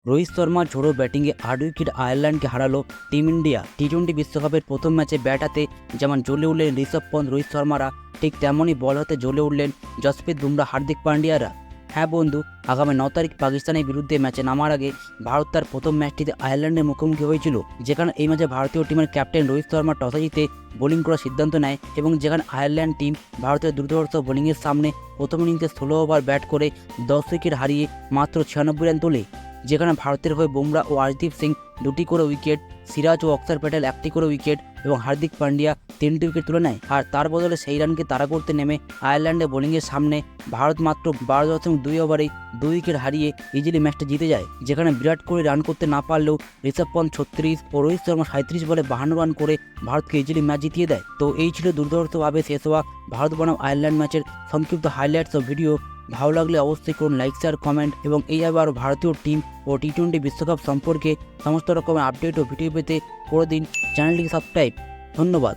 রোহিত শর্মা ঝোড়ো ব্যাটিংয়ে 8 উইকেট আয়ারল্যান্ডকে হারালো টিম ইন্ডিয়া। টি-20 বিশ্বকাপের প্রথম ম্যাচে ব্যাট হাতে যেমন জ্বলে উঠলেন ঋষভ পন্থ, রোহিত শর্মারা, ঠিক তেমনই বল হাতে জ্বলে উঠলেন জসপ্রীত বুমরা, হার্দিক পান্ডিয়ারা। হ্যাঁ বন্ধু, আগামী 9 তারিখ পাকিস্তানের বিরুদ্ধে ম্যাচে নামার আগে ভারত তার প্রথম ম্যাচটিতে আয়ারল্যান্ডের মুখোমুখি হয়েছিল, যেখানে এই ম্যাচে ভারতীয় টিমের ক্যাপ্টেন রোহিত শর্মা টসে জিতে বোলিং করার সিদ্ধান্ত নেয় এবং যেখানে আয়ারল্যান্ড টিম ভারতের দুর্ধর্ষ বোলিংয়ের সামনে প্রথম ইনিংসে 16 ওভার ব্যাট করে 10 উইকেট হারিয়ে মাত্র 96 রান তোলে। যেখানে ভারতের হয়ে বুমরা ও আর্শদীপ সিং 2টি করে উইকেট, সিরাজ ও অক্ষর প্যাটেল 1টি করে উইকেট এবং হার্দিক পান্ডিয়া 3টি উইকেট তুলে নেয়। আর তার বদলে সেই রানকে তাড়া করতে নেমে আয়ারল্যান্ডের বোলিংয়ের সামনে ভারত মাত্র 12.2 ওভারে 2 উইকেট হারিয়ে ইজিলি ম্যাচটা জিতে যায়। যেখানে বিরাট কোহলি রান করতে না পারলেও ঋষভ পন্থ 36 ও রোহিত শর্মা 37 বলে 52 রান করে ভারতকে ইজিলি ম্যাচ জিতিয়ে দেয়। তো এই ছিল দুর্ধর্ষভাবে শেষ হওয়া ভারত বনাম আয়ারল্যান্ড ম্যাচের সংক্ষিপ্ত হাইলাইটস ও ভিডিও। ভালো লাগলে অবশ্যই করুন লাইক, শেয়ার, কমেন্ট এবং এইভাবে আরও ভারতীয় টিম ও টি-20 বিশ্বকাপ সম্পর্কে সমস্ত রকমের আপডেট ও ভিডিও পেতে করে দিন চ্যানেলটিকে সাবস্ক্রাইব। ধন্যবাদ।